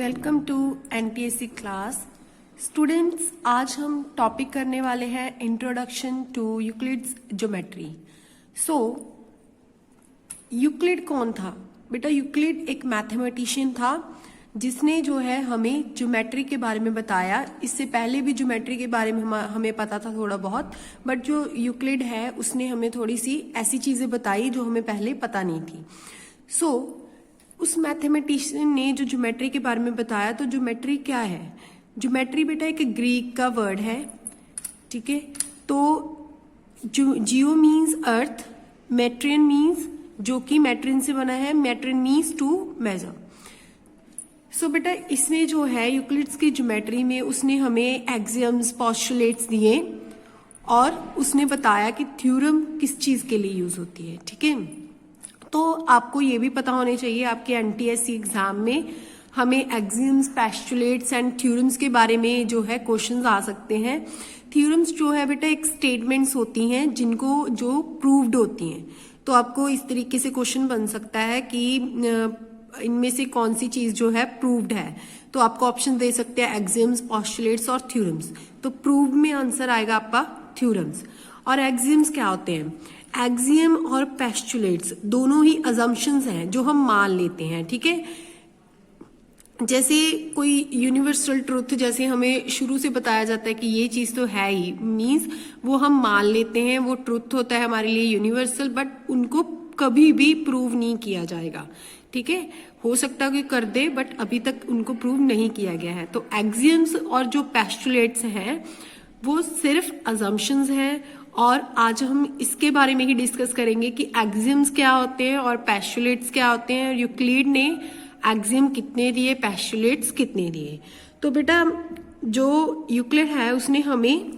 Welcome to NTSC class. Students, आज हम topic करने वाले हैं introduction to Euclid's geometry. Euclid कौन था बेटा? यूक्लिड एक मैथमेटिशियन था जिसने जो है हमें ज्योमेट्री के बारे में बताया। इससे पहले भी ज्योमेट्री के बारे में हमें पता था थोड़ा बहुत, बट जो यूक्लिड है उसने हमें थोड़ी सी ऐसी चीजें बताई जो हमें पहले पता नहीं थी। उस मैथमेटिशियन ने जो ज्योमेट्री के बारे में बताया, तो ज्योमेट्री क्या है? ज्योमेट्री बेटा एक ग्रीक का वर्ड है, ठीक है। तो जियो मीन्स अर्थ, मेट्रियन मीन्स जो कि मेट्रियन से बना है, मेट्रियन मीन्स टू मेजर। बेटा इसमें जो है यूक्लिड्स की ज्योमेट्री में उसने हमें एक्सियम्स, पोस्टुलेट्स दिए और उसने बताया कि थ्योरम किस चीज के लिए यूज होती है, ठीक है। तो आपको ये भी पता होने चाहिए, आपके एनटीएससी एग्जाम में हमें एक्सियम्स, पोस्टुलेट्स एंड थ्योरम्स के बारे में जो है क्वेश्चंस आ सकते हैं। थ्योरम्स जो है बेटा एक स्टेटमेंट्स होती हैं जो प्रूव्ड होती हैं। तो आपको इस तरीके से क्वेश्चन बन सकता है कि इनमें से कौन सी चीज जो है प्रूव्ड है। तो आपको ऑप्शन दे सकते हैं एक्सियम्स, पोस्टुलेट्स और थ्योरम्स। तो प्रूव्ड में आंसर आएगा आपका थ्योरम्स। और एक्सियम्स क्या होते हैं? एक्सियम और पोस्टुलेट्स दोनों ही अजम्पशंस हैं जो हम मान लेते हैं, ठीक है। जैसे कोई यूनिवर्सल ट्रुथ जैसे हमें शुरू से बताया जाता है कि ये चीज तो है ही, मींस वो हम मान लेते हैं, वो ट्रुथ होता है हमारे लिए यूनिवर्सल, बट उनको कभी भी प्रूव नहीं किया जाएगा, ठीक है। हो सकता है कि कर दे, बट अभी तक उनको प्रूव नहीं किया गया है। तो एक्सियम्स और जो पोस्टुलेट्स हैं वो सिर्फ अजम्पशंस हैं, और आज हम इसके बारे में ही डिस्कस करेंगे कि एक्सियम्स क्या होते हैं और पोस्टुलेट्स क्या होते हैं। यूक्लिड ने एक्सियम कितने दिए, पोस्टुलेट्स कितने दिए? तो बेटा जो यूक्लिड है उसने हमें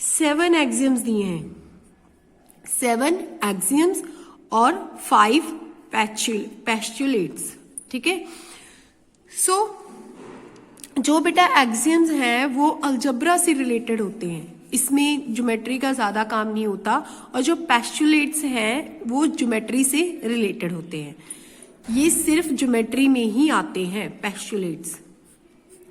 7 एक्सियम्स दिए हैं, 7 एक्सियम्स और 5 पोस्टुलेट्स, ठीक है। जो बेटा एक्सियम्स हैं वो अलजब्रा से रिलेटेड होते हैं, इसमें ज्योमेट्री का ज्यादा काम नहीं होता। और जो पोस्टुलेट्स हैं वो ज्योमेट्री से रिलेटेड होते हैं, ये सिर्फ ज्योमेट्री में ही आते हैं postulates,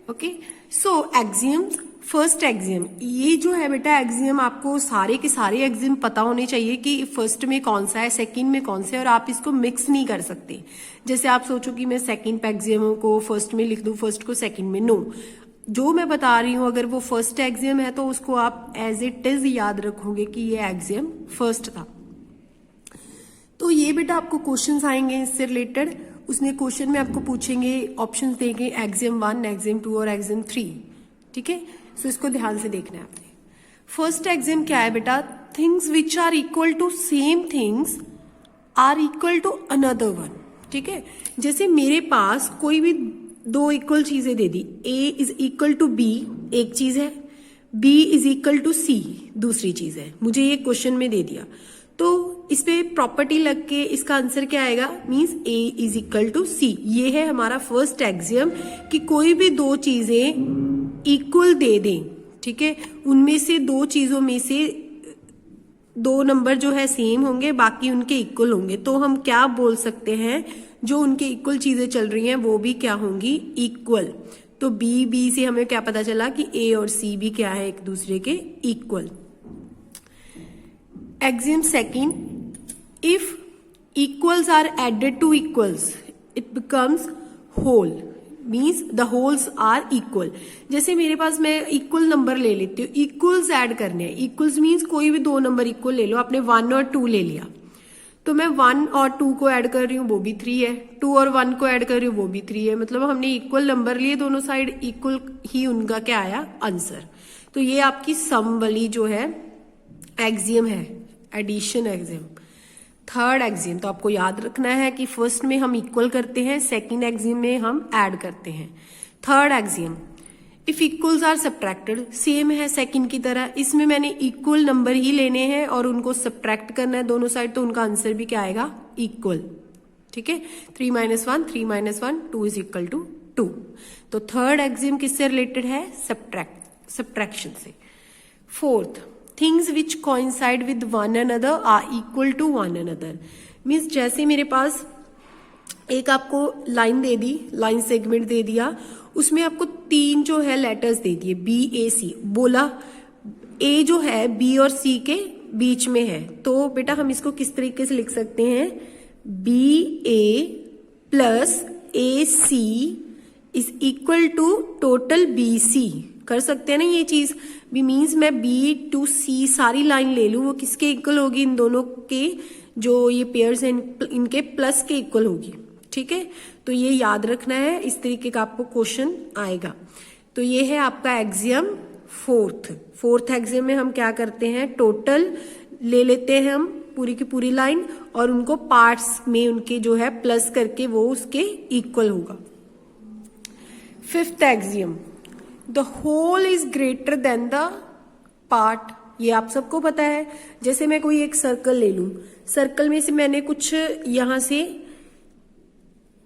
okay. Axioms, first axiom, ये जो है बेटा एक्सियम आपको सारे के सारे एक्सियम पता होने चाहिए कि फर्स्ट में कौन सा है, सेकंड में कौन सा है, और आप इसको मिक्स नहीं कर सकते। जैसे आप सोचो कि मैं सेकंड एक्सियम को फर्स्ट में लिख दूं, फर्स्ट को सेकंड में, नो। जो मैं बता रही हूं अगर वो फर्स्ट एक्सियम है तो उसको आप एज इट इज याद रखोगे कि ये एक्सियम फर्स्ट था। तो ये बेटा आपको क्वेश्चंस आएंगे इससे रिलेटेड। उसने क्वेश्चन में आपको पूछेंगे, ऑप्शंस देंगे एक्सियम 1, एक्सियम 2 और एक्सियम 3, ठीक है। इसको ध्यान से देखना है आपने। फर्स्ट एक्सियम क्या है बेटा? Things which are equal to same things are equal to another one, ठीक है। जैसे मेरे पास कोई भी 2 इक्वल चीजें दे दी, A is equal to B एक चीज है, B is equal to C दूसरी चीज है, मुझे ये क्वेश्चन में दे दिया। तो इस पे प्रॉपर्टी लग के इसका आंसर क्या आएगा? Means A is equal to C। ये है हमारा फर्स्ट एक्सियम कि कोई भी 2 चीजें इक्वल दे दें, ठीक है, उनमें से 2 चीजों में से 2 नंबर जो है सेम होंगे, बाकी उनके इक्वल होंगे, तो हम क्या बोल सकते हैं? जो उनके इक्वल चीजें चल रही हैं वो भी क्या होंगी? इक्वल। तो बी से हमें क्या पता चला कि ए और सी भी क्या है, एक दूसरे के इक्वल। Axiom second, if equals are added to equals it becomes whole, means the wholes are equal. जैसे मेरे पास मैं इक्वल नंबर ले लेती हूँ, इक्वल्स ऐड करने हैं। इक्वल्स मीन्स कोई भी 2 नंबर इक्वल ले लो, आपने 1 और 2 ले लिया, तो मैं 1 और 2 को ऐड कर रही हूँ, वो भी 3 है, 2 और 1 को ऐड कर रही हूँ, वो भी 3 है। मतलब हमने इक्वल नंबर लिए, दोनों साइड इक्वल ही उनका क्या आया? आंसर। तो ये आपकी सम वाली जो है एक्सियम है, एडिशन एक्सियम। थर्ड एक्सियम तो आपको याद रखना है कि फर्स्ट में हम इक्वल करते हैं, सेकेंड एक्सियम में हम ऐड करते हैं। Third axiom, if equals are subtracted, same है सेकंड की तरह, इसमें मैंने इक्वल नंबर ही लेने हैं और उनको सब्ट्रैक्ट करना है दोनों साइड, तो उनका आंसर भी क्या आएगा? इक्वल, ठीक है। 3 - 1, 3 - 1, 2 इज इक्वल टू 2। तो थर्ड एक्सियम किससे रिलेटेड है? सब्ट्रैक्शन से। Fourth, things which coincide with one another are equal to one another, means जैसे मेरे पास एक आपको लाइन दे दी, लाइन सेगमेंट दे दिया, उसमें आपको 3 जो है लेटर्स दे दिए BAC, बोला A जो है B और C के बीच में है, तो बेटा हम इसको किस तरीके से लिख सकते हैं, BA plus AC is equal to total BC। कर सकते हैं ना ये चीज भी, मीन्स मैं B to C सारी लाइन ले लूं, वो किसके इक्वल होगी, इन दोनों के जो ये पेयर्स हैं इनके प्लस के इक्वल होगी। ठीक है, तो ये याद रखना है, इस तरीके का आपको क्वेश्चन आएगा। तो ये है आपका एक्सियम फोर्थ एक्सियम में हम क्या करते हैं, टोटल ले लेते हैं हम पूरी की पूरी लाइन और उनको पार्ट्स में उनके जो है प्लस करके वो उसके इक्वल होगा। Fifth axiom, the whole is greater than the part. ये आप सबको पता है, जैसे मैं कोई एक सर्कल ले लूं, सर्कल में से मैंने कुछ यहां से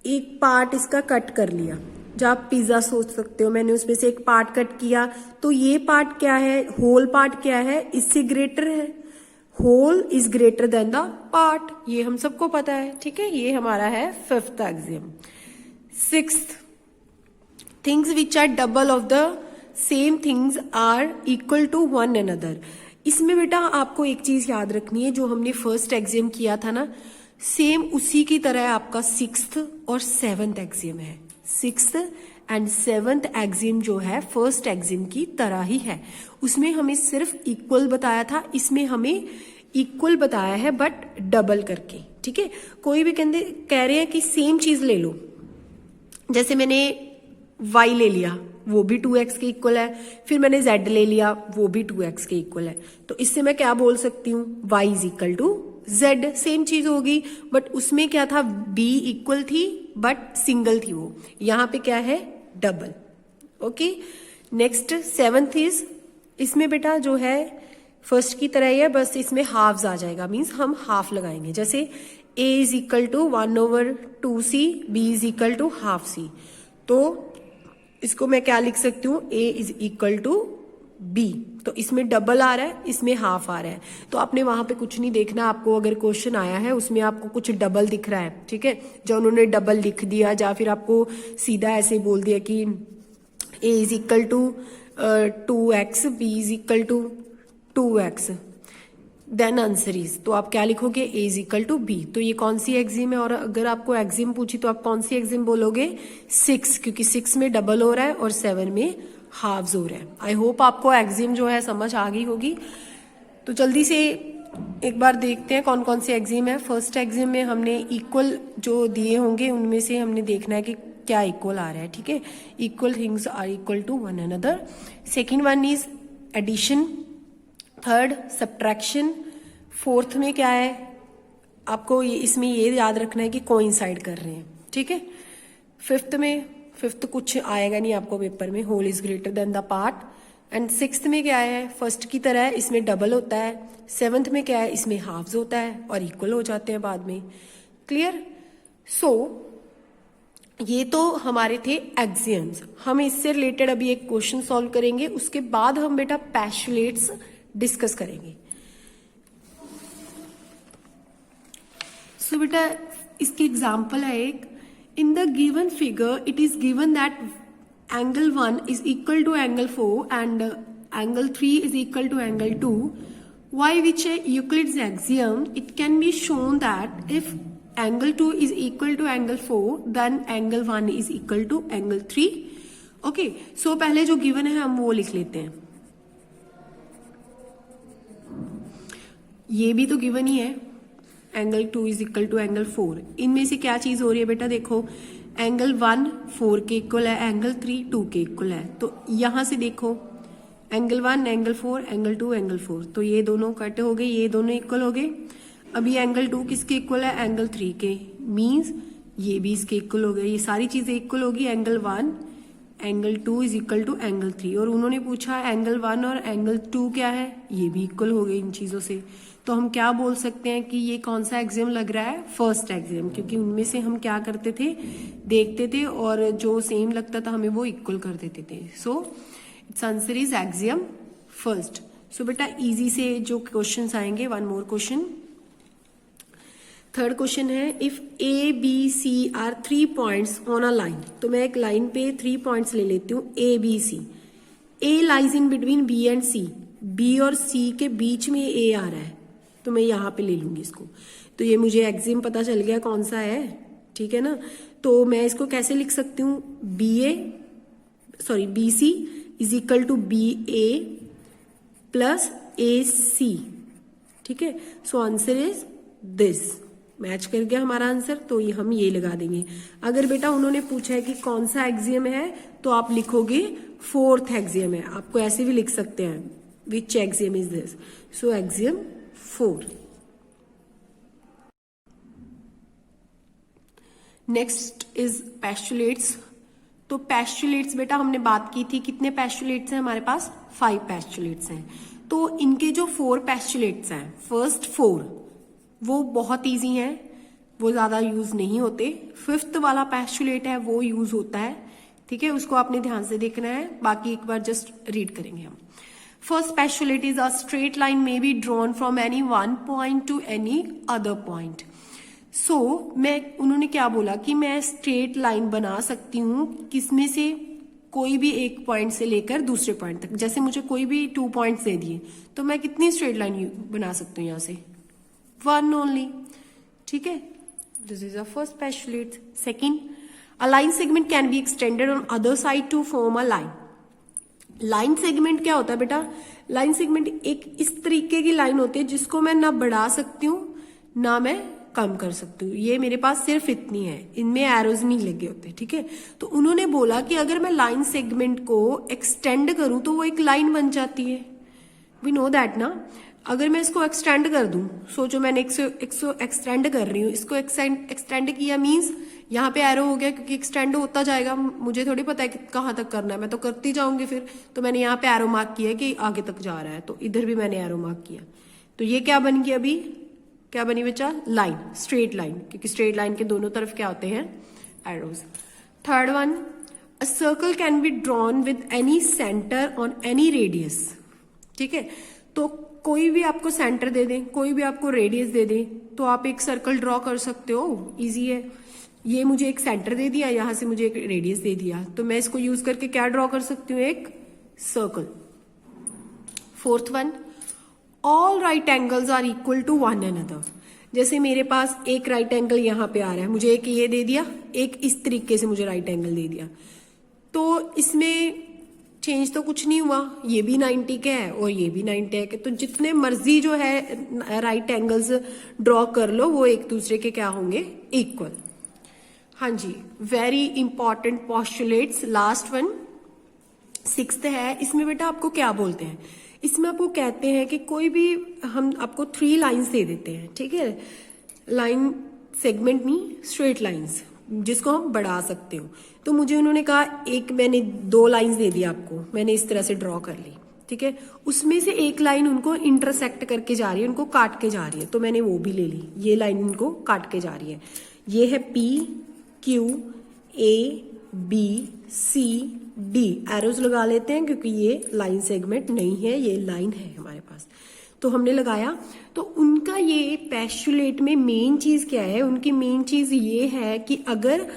एक पार्ट इसका कट कर लिया, जो आप पिज्जा सोच सकते हो, मैंने उसमें से एक पार्ट कट किया, तो ये पार्ट क्या है, होल पार्ट क्या है, इससे ग्रेटर है, whole is greater than the part, ये हम सबको पता है। ठीक है, ये हमारा है fifth axiom. Sixth, things which are double of the same things are equal to one another. इसमें बेटा आपको एक चीज याद रखनी है, जो हमने फर्स्ट एक्सियम किया था ना, सेम उसी की तरह आपका सिक्स्थ और सेवंथ एक्सियम है। सिक्स्थ एंड सेवंथ एक्सियम जो है फर्स्ट एक्सियम की तरह ही है, उसमें हमें सिर्फ इक्वल बताया था, इसमें हमें इक्वल बताया है बट डबल करके। ठीक है, कोई भी कह रहे हैं कि सेम चीज ले लो, जैसे मैंने y ले लिया वो भी 2x के इक्वल है, फिर मैंने z ले लिया वो भी 2x के इक्वल है, तो इससे मैं क्या बोल सकती हूँ, y is equal to z, same चीज होगी, बट उसमें क्या था, b इक्वल थी बट सिंगल थी, वो यहाँ पे क्या है, double. Okay, next seventh is, इसमें बेटा जो है फर्स्ट की तरह ही है, बस इसमें हाफ्स आ जाएगा, मीन्स हम हाफ लगाएंगे, जैसे a is equal to 1/2c, b is equal to half c, तो इसको मैं क्या लिख सकती हूँ, a is equal to b, तो इसमें डबल आ रहा है, इसमें हाफ आ रहा है, तो आपने वहां पे कुछ नहीं देखना, आपको अगर क्वेश्चन आया है उसमें आपको कुछ डबल दिख रहा है, ठीक है, जो उन्होंने डबल लिख दिया, या फिर आपको सीधा ऐसे बोल दिया कि a is equal to 2x, b is equal to 2x, then answer is, तो आप क्या लिखोगे, a is equal to b। तो ये कौन सी एक्सियम है, और अगर आपको एक्सियम पूछी तो आप कौन सी एक्सियम बोलोगे, 6, क्योंकि 6 में डबल हो रहा है और 7 में हाफ्स हो रहा है। आई होप आपको एक्सियम जो है समझ आ गई होगी। तो जल्दी से एक बार देखते हैं कौन कौन से एक्सियम है। फर्स्ट एक्सियम में हमने इक्वल जो दिए होंगे उनमें से हमने देखना है कि क्या इक्वल आ रहा है। ठीक है, equal things are equal to one another. Second one is addition, third subtraction, fourth में क्या है, आपको इसमें ये याद रखना है कि कोइंसाइड कर रहे हैं। ठीक है, फिफ्थ कुछ आएगा नहीं आपको पेपर में, whole is greater than the part. And sixth में क्या है, फर्स्ट की तरह है, इसमें डबल होता है। सेवंथ में क्या है, इसमें हाफ्स होता है और इक्वल हो जाते हैं बाद में। क्लियर? सो ये तो हमारे थे एक्सियम्स। हम इससे रिलेटेड अभी एक क्वेश्चन सॉल्व करेंगे, उसके बाद हम बेटा पोस्टुलेट्स डिस्कस करेंगे। सो बेटा इसकी एग्जाम्पल है एक, in the given figure it is given that angle 1 is equal to angle 4 and angle 3 is equal to angle 2. Why which Euclid's axiom, it can be shown that if angle 2 is equal to angle 4 then angle 1 is equal to angle 3. Okay, so पहले जो given है हम वो लिख लेते हैं। ये भी तो given ही है, angle 2 is equal to angle 4। इनमें से क्या चीज हो रही है बेटा, देखो एंगल 1 4 के इक्वल है, एंगल 3 2 के इक्वल है, तो यहां से देखो एंगल 1 एंगल 4 एंगल 2 एंगल 4, तो ये दोनों कट हो गए, ये दोनों इक्वल हो गए। अभी एंगल 2 किसके इक्वल है, एंगल 3 के, मींस ये भी इसके इक्वल हो गए, ये सारी चीजें इक्वल होगी। Angle 1 angle 2 is equal to angle 3, और उन्होंने पूछा एंगल 1 और एंगल 2 क्या है, ये भी इक्वल हो गए इन चीजों से। तो हम क्या बोल सकते हैं कि ये कौन सा एक्सियम लग रहा है, फर्स्ट एक्सियम, क्योंकि उनमें से हम क्या करते थे, देखते थे और जो सेम लगता था हमें वो इक्वल कर देते थे। So it's answer is axiom first. So बेटा इजी से जो क्वेश्चंस आएंगे, one more question, third question है if A B C are 3 points on a line, तो मैं एक लाइन पे 3 पॉइंट्स ले लेती हूँ A B C. A lies in between B and C, B और सी के बीच में ए आ रहा है, तो मैं यहाँ पे ले लूंगी इसको। तो ये मुझे एक्सियम पता चल गया कौन सा है, ठीक है ना। तो मैं इसको कैसे लिख सकती हूँ, B C is equal to B A plus A C, ठीक है। So answer is this, match कर गया हमारा आंसर, तो ये हम ये लगा देंगे। अगर बेटा उन्होंने पूछा है कि कौन सा एक्सियम है, तो आप लिखोगे फोर्थ एक्सियम है। आपको ऐसे भी लिख सकते हैं, which axiom is this, so axiom 4। Next is postulates. तो पेस्टुलेट्स बेटा हमने बात की थी, कितने पेस्टुलेट्स हैं हमारे पास, 5 पेस्टुलेट्स हैं। तो इनके जो 4 पेस्टुलेट्स हैं, फर्स्ट 4 वो बहुत इजी हैं, वो ज्यादा यूज नहीं होते। 5th वाला पेस्टुलेट है वो यूज होता है, ठीक है, उसको आपने ध्यान से देखना है, बाकी एक बार जस्ट रीड करेंगे हम। First postulate is a straight line may be drawn from any one point to any other point. So उन्होंने क्या बोला कि मैं स्ट्रेट लाइन बना सकती हूँ किसमें से, कोई भी एक पॉइंट से लेकर दूसरे पॉइंट तक। जैसे मुझे कोई भी 2 पॉइंट्स दे दिए, तो मैं कितनी स्ट्रेट लाइन बना सकती हूँ यहाँ से, 1 ओनली, ठीक है। This is a first postulate. Second, a line segment can be extended on other side to form a line. Line segment क्या होता है बेटा, लाइन सेगमेंट एक इस तरीके की लाइन होती है जिसको मैं ना बढ़ा सकती हूँ ना मैं कम कर सकती हूँ। ये मेरे पास सिर्फ इतनी है, इनमें एरोज नहीं लगे होते, ठीक है। तो उन्होंने बोला कि अगर मैं लाइन सेगमेंट को एक्सटेंड करूं तो वो एक लाइन बन जाती है, वी नो दैट ना। अगर मैं इसको एक्सटेंड कर दूं, सोचो मैंने एक्सटेंड कर रही हूँ, इसको एक्सटेंड किया मीन्स यहाँ पे एरो हो गया, क्योंकि एक्सटेंड होता जाएगा, मुझे थोड़ी पता है कि कहाँ तक करना है, मैं तो करती जाऊंगी फिर। तो मैंने यहाँ पे एरो मार्क किया कि आगे तक जा रहा है, तो इधर भी मैंने एरो मार्क किया। तो ये क्या बन गया, अभी क्या बनी बच्चा, लाइन, स्ट्रेट लाइन, क्योंकि स्ट्रेट लाइन के दोनों तरफ क्या होते हैं, arrows. Third one, a circle can be drawn with any centre on any radius, ठीक है। तो कोई भी आपको सेंटर दे दे, कोई भी आपको रेडियस दे दे, तो आप एक सर्कल ड्रॉ कर सकते हो, इजी है। ये मुझे एक सेंटर दे दिया, यहां से मुझे एक रेडियस दे दिया, तो मैं इसको यूज करके क्या ड्रॉ कर सकती हूँ, एक circle. Fourth one, all right angles are equal to one another. जैसे मेरे पास एक राइट एंगल यहाँ पे आ रहा है, मुझे एक ये दे दिया, एक इस तरीके से मुझे राइट एंगल दे दिया, तो इसमें चेंज तो कुछ नहीं हुआ, ये भी 90 का है और ये भी 90 है, तो जितने मर्जी जो है राइट एंगल्स ड्रॉ कर लो, वो एक दूसरे के क्या होंगे, इक्वल। हाँ जी, very important postulates, last one 6th है। इसमें बेटा आपको क्या बोलते हैं, इसमें आपको कहते हैं कि कोई भी हम आपको 3 लाइंस दे देते हैं, ठीक है, लाइन सेगमेंट नहीं, स्ट्रेट लाइंस जिसको हम बढ़ा सकते हो। तो मुझे उन्होंने कहा एक मैंने 2 लाइंस दे दी आपको, मैंने इस तरह से ड्रॉ कर ली, ठीक है। उसमें से एक लाइन उनको इंटरसेक्ट करके जा रही है, उनको काट के जा रही है, तो मैंने वो भी ले ली, ये लाइन उनको काट के जा रही है। ये है P Q A B C D, arrows लगा लेते हैं क्योंकि ये लाइन सेगमेंट नहीं है, ये लाइन है हमारे पास, तो हमने लगाया। तो उनका ये पेस्टुलेट में मेन चीज क्या है, उनकी मेन चीज ये है कि अगर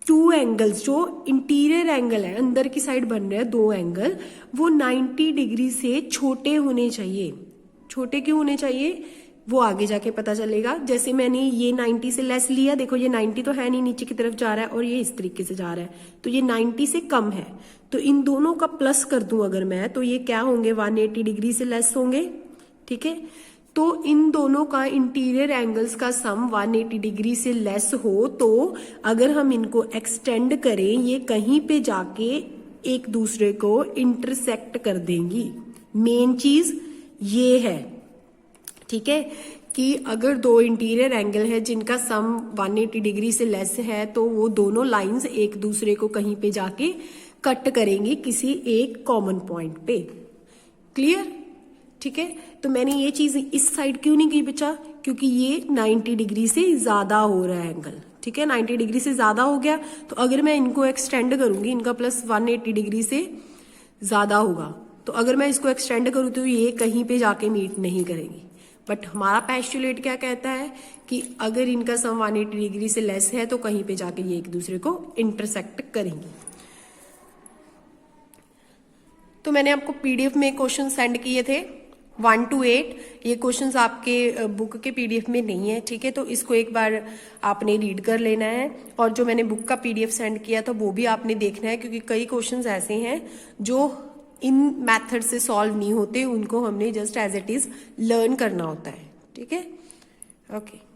2 एंगल्स, जो इंटीरियर एंगल है, अंदर की साइड बन रहे हैं 2 एंगल, वो 90 डिग्री से छोटे होने चाहिए। छोटे क्यों होने चाहिए, वो आगे जाके पता चलेगा। जैसे मैंने ये 90 से लेस लिया, देखो ये 90 तो है नहीं, नीचे की तरफ जा रहा है, और ये इस तरीके से जा रहा है, तो ये 90 से कम है, तो इन दोनों का प्लस कर दूं अगर मैं, तो ये क्या होंगे, 180 डिग्री से लेस होंगे, ठीक है। तो इन दोनों का इंटीरियर एंगल्स का सम 180 डिग्री से लेस हो, तो अगर हम इनको एक्सटेंड करें, ये कहीं पे जाके एक दूसरे को इंटरसेक्ट कर देंगी। मेन चीज ये है, ठीक है, कि अगर 2 इंटीरियर एंगल है जिनका सम 180 डिग्री से लेस है, तो वो दोनों लाइंस एक दूसरे को कहीं पे जाके कट करेंगी किसी एक कॉमन पॉइंट पे। क्लियर, ठीक है। तो मैंने ये चीज इस साइड क्यों नहीं की बच्चा, क्योंकि ये 90 डिग्री से ज्यादा हो रहा है एंगल, ठीक है, 90 डिग्री से ज्यादा हो गया, तो अगर मैं इनको एक्सटेंड करूंगी, इनका प्लस 180 डिग्री से ज्यादा होगा, तो अगर मैं इसको एक्सटेंड करूँ तो ये कहीं पे जाके मीट नहीं करेंगी। बट हमारा पेस्टुलेट क्या कहता है कि अगर इनका सम 180 डिग्री से लेस है तो कहीं पे जाके ये एक दूसरे को इंटरसेक्ट करेंगी। तो मैंने आपको पीडीएफ में क्वेश्चन सेंड किए थे 1 to 8। ये क्वेश्चंस आपके बुक के पीडीएफ में नहीं है, ठीक है, तो इसको एक बार आपने रीड कर लेना है। और जो मैंने बुक का पीडीएफ सेंड किया था वो भी आपने देखना है, क्योंकि कई क्वेश्चंस ऐसे हैं जो इन मेथड से सॉल्व नहीं होते, उनको हमने just as it is learn करना होता है, ठीक है। ओके।